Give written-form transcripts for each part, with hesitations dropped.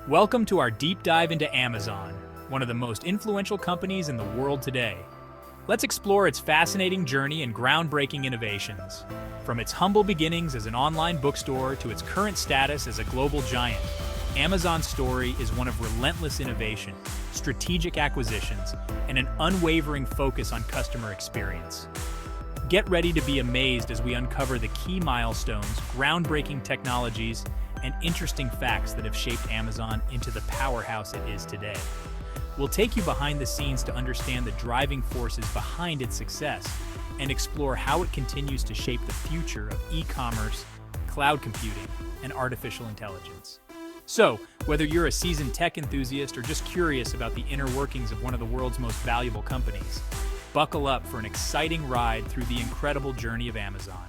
Welcome to our deep dive into Amazon, one of the most influential companies in the world today. Let's explore its fascinating journey and groundbreaking innovations. From its humble beginnings as an online bookstore to its current status as a global giant, Amazon's story is one of relentless innovation, strategic acquisitions, and an unwavering focus on customer experience. Get ready to be amazed as we uncover the key milestones, groundbreaking technologies, and interesting facts that have shaped Amazon into the powerhouse it is today. We'll take you behind the scenes to understand the driving forces behind its success and explore how it continues to shape the future of e-commerce, cloud computing, and artificial intelligence. So, whether you're a seasoned tech enthusiast or just curious about the inner workings of one of the world's most valuable companies, buckle up for an exciting ride through the incredible journey of Amazon.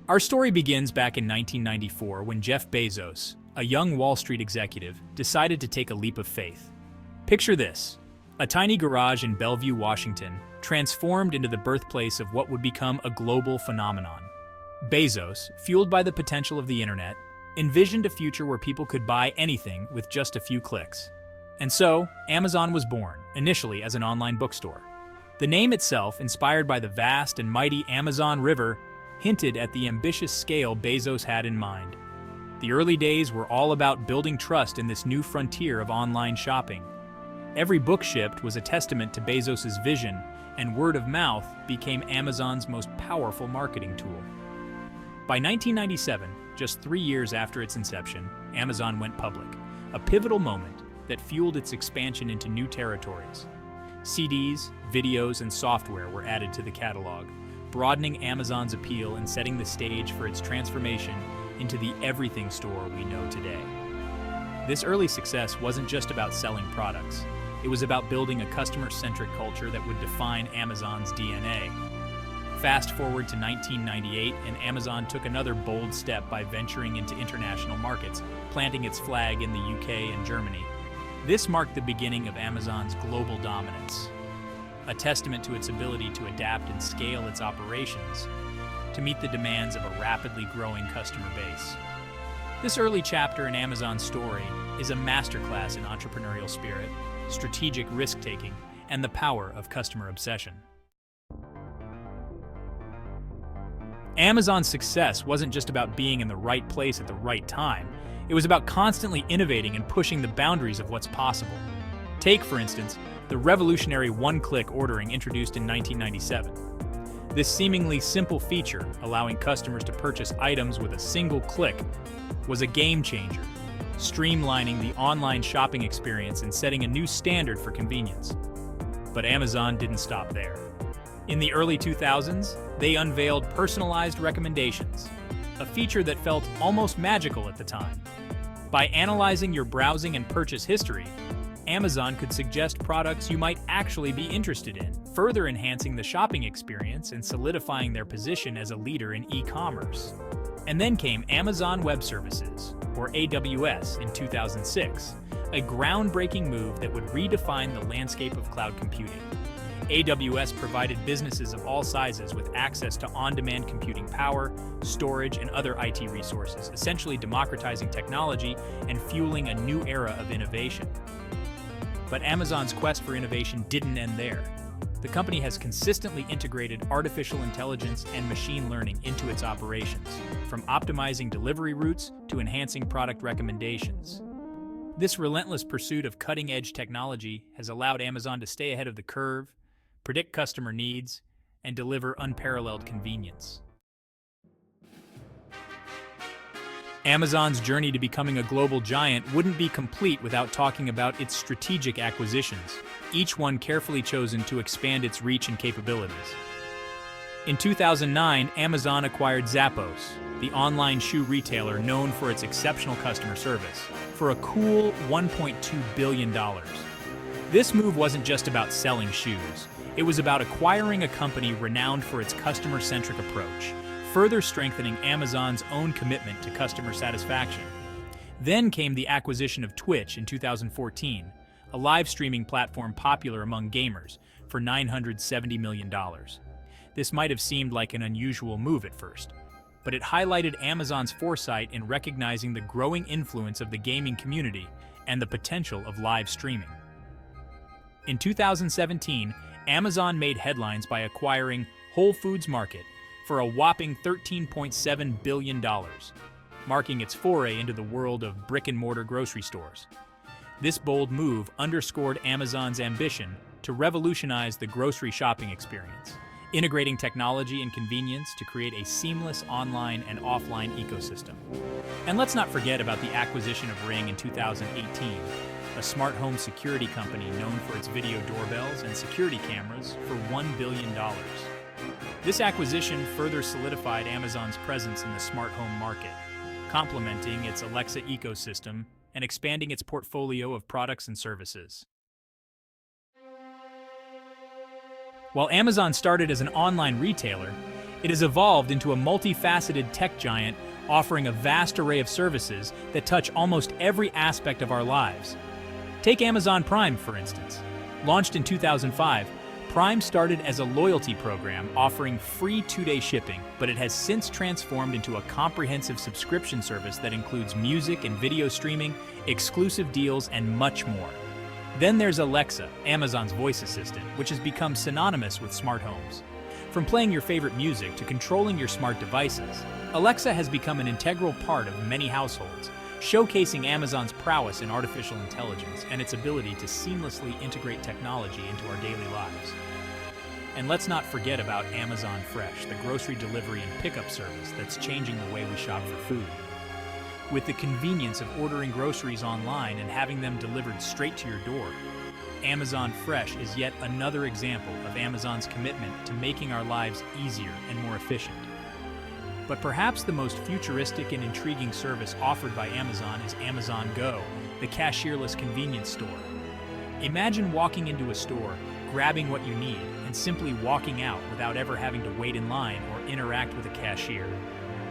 Our story begins back in 1994 when Jeff Bezos, a young Wall Street executive, decided to take a leap of faith. Picture this: a tiny garage in Bellevue, Washington, transformed into the birthplace of what would become a global phenomenon. Bezos, fueled by the potential of the internet, envisioned a future where people could buy anything with just a few clicks. And so, Amazon was born, initially as an online bookstore. The name itself, inspired by the vast and mighty Amazon River, hinted at the ambitious scale Bezos had in mind. The early days were all about building trust in this new frontier of online shopping. Every book shipped was a testament to Bezos' vision, and word of mouth became Amazon's most powerful marketing tool. By 1997, just 3 years after its inception, Amazon went public, a pivotal moment that fueled its expansion into new territories. CDs, videos, and software were added to the catalog, broadening Amazon's appeal and setting the stage for its transformation into the everything store we know today. This early success wasn't just about selling products. It was about building a customer-centric culture that would define Amazon's DNA. Fast forward to 1998, and Amazon took another bold step by venturing into international markets, planting its flag in the UK and Germany. This marked the beginning of Amazon's global dominance, a testament to its ability to adapt and scale its operations to meet the demands of a rapidly growing customer base. This early chapter in Amazon's story is a masterclass in entrepreneurial spirit, strategic risk-taking, and the power of customer obsession. Amazon's success wasn't just about being in the right place at the right time. It was about constantly innovating and pushing the boundaries of what's possible. Take, for instance, the revolutionary one-click ordering introduced in 1997. This seemingly simple feature, allowing customers to purchase items with a single click, was a game-changer, streamlining the online shopping experience and setting a new standard for convenience. But Amazon didn't stop there. In the early 2000s, they unveiled personalized recommendations, a feature that felt almost magical at the time. By analyzing your browsing and purchase history, Amazon could suggest products you might actually be interested in, further enhancing the shopping experience and solidifying their position as a leader in e-commerce. And then came Amazon Web Services, or AWS, in 2006, a groundbreaking move that would redefine the landscape of cloud computing. AWS provided businesses of all sizes with access to on-demand computing power, storage, and other IT resources, essentially democratizing technology and fueling a new era of innovation. But Amazon's quest for innovation didn't end there. The company has consistently integrated artificial intelligence and machine learning into its operations, from optimizing delivery routes to enhancing product recommendations. This relentless pursuit of cutting-edge technology has allowed Amazon to stay ahead of the curve, predict customer needs, and deliver unparalleled convenience. Amazon's journey to becoming a global giant wouldn't be complete without talking about its strategic acquisitions, each one carefully chosen to expand its reach and capabilities. In 2009, Amazon acquired Zappos, the online shoe retailer known for its exceptional customer service, for a cool $1.2 billion. This move wasn't just about selling shoes. It was about acquiring a company renowned for its customer-centric approach, further strengthening Amazon's own commitment to customer satisfaction. Then came the acquisition of Twitch in 2014, a live streaming platform popular among gamers, for $970 million. This might have seemed like an unusual move at first, but it highlighted Amazon's foresight in recognizing the growing influence of the gaming community and the potential of live streaming. In 2017, Amazon made headlines by acquiring Whole Foods Market for a whopping $13.7 billion, marking its foray into the world of brick-and-mortar grocery stores. This bold move underscored Amazon's ambition to revolutionize the grocery shopping experience, integrating technology and convenience to create a seamless online and offline ecosystem. And let's not forget about the acquisition of Ring in 2018, a smart home security company known for its video doorbells and security cameras for $1 billion. This acquisition further solidified Amazon's presence in the smart home market, complementing its Alexa ecosystem and expanding its portfolio of products and services. While Amazon started as an online retailer, it has evolved into a multifaceted tech giant offering a vast array of services that touch almost every aspect of our lives. Take Amazon Prime, for instance. Launched in 2005, Prime started as a loyalty program offering free 2-day shipping, but it has since transformed into a comprehensive subscription service that includes music and video streaming, exclusive deals, and much more. Then there's Alexa, Amazon's voice assistant, which has become synonymous with smart homes. From playing your favorite music to controlling your smart devices, Alexa has become an integral part of many households, showcasing Amazon's prowess in artificial intelligence and its ability to seamlessly integrate technology into our daily lives. And let's not forget about Amazon Fresh, the grocery delivery and pickup service that's changing the way we shop for food. With the convenience of ordering groceries online and having them delivered straight to your door, Amazon Fresh is yet another example of Amazon's commitment to making our lives easier and more efficient. But perhaps the most futuristic and intriguing service offered by Amazon is Amazon Go, the cashierless convenience store. Imagine walking into a store, grabbing what you need, and simply walking out without ever having to wait in line or interact with a cashier.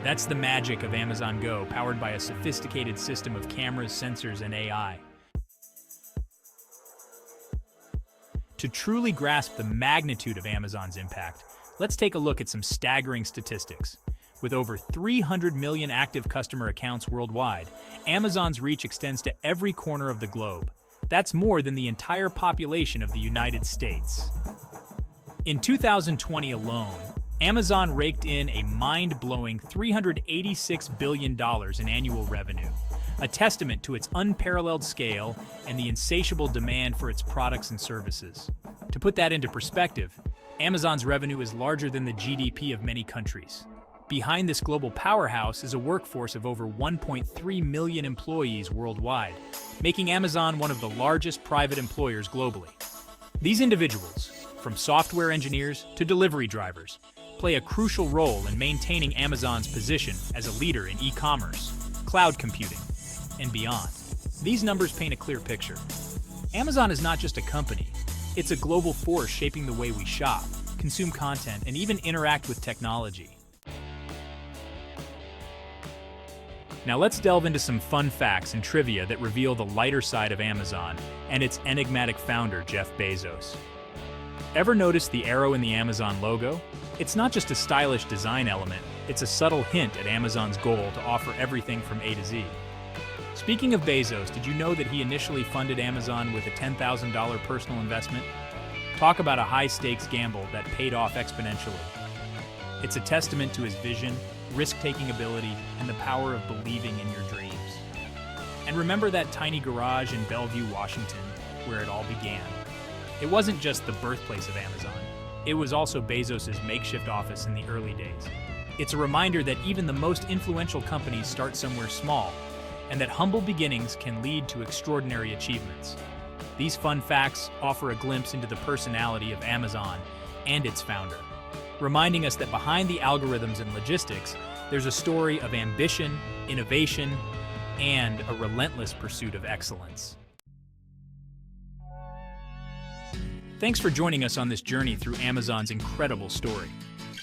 That's the magic of Amazon Go, powered by a sophisticated system of cameras, sensors, and AI. To truly grasp the magnitude of Amazon's impact, let's take a look at some staggering statistics. With over 300 million active customer accounts worldwide, Amazon's reach extends to every corner of the globe. That's more than the entire population of the United States. In 2020 alone, Amazon raked in a mind-blowing $386 billion in annual revenue, a testament to its unparalleled scale and the insatiable demand for its products and services. To put that into perspective, Amazon's revenue is larger than the GDP of many countries. Behind this global powerhouse is a workforce of over 1.3 million employees worldwide, making Amazon one of the largest private employers globally. These individuals, from software engineers to delivery drivers, play a crucial role in maintaining Amazon's position as a leader in e-commerce, cloud computing, and beyond. These numbers paint a clear picture. Amazon is not just a company, it's a global force shaping the way we shop, consume content, and even interact with technology. Now let's delve into some fun facts and trivia that reveal the lighter side of Amazon and its enigmatic founder, Jeff Bezos. Ever notice the arrow in the Amazon logo? It's not just a stylish design element, it's a subtle hint at Amazon's goal to offer everything from A to Z. Speaking of Bezos, did you know that he initially funded Amazon with a $10,000 personal investment? Talk about a high-stakes gamble that paid off exponentially. It's a testament to his vision, risk-taking ability, and the power of believing in your dreams. And remember that tiny garage in Bellevue, Washington, where it all began? It wasn't just the birthplace of Amazon. It was also Bezos' makeshift office in the early days. It's a reminder that even the most influential companies start somewhere small, and that humble beginnings can lead to extraordinary achievements. These fun facts offer a glimpse into the personality of Amazon and its founder, reminding us that behind the algorithms and logistics, there's a story of ambition, innovation, and a relentless pursuit of excellence. Thanks for joining us on this journey through Amazon's incredible story.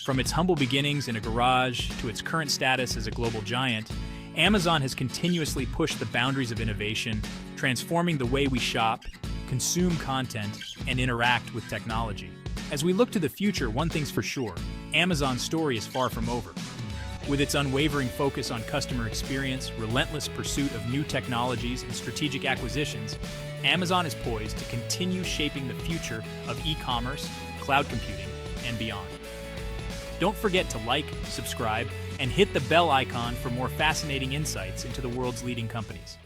From its humble beginnings in a garage to its current status as a global giant, Amazon has continuously pushed the boundaries of innovation, transforming the way we shop, consume content, and interact with technology. As we look to the future, one thing's for sure: Amazon's story is far from over. With its unwavering focus on customer experience, relentless pursuit of new technologies, and strategic acquisitions, Amazon is poised to continue shaping the future of e-commerce, cloud computing, and beyond. Don't forget to like, subscribe, and hit the bell icon for more fascinating insights into the world's leading companies.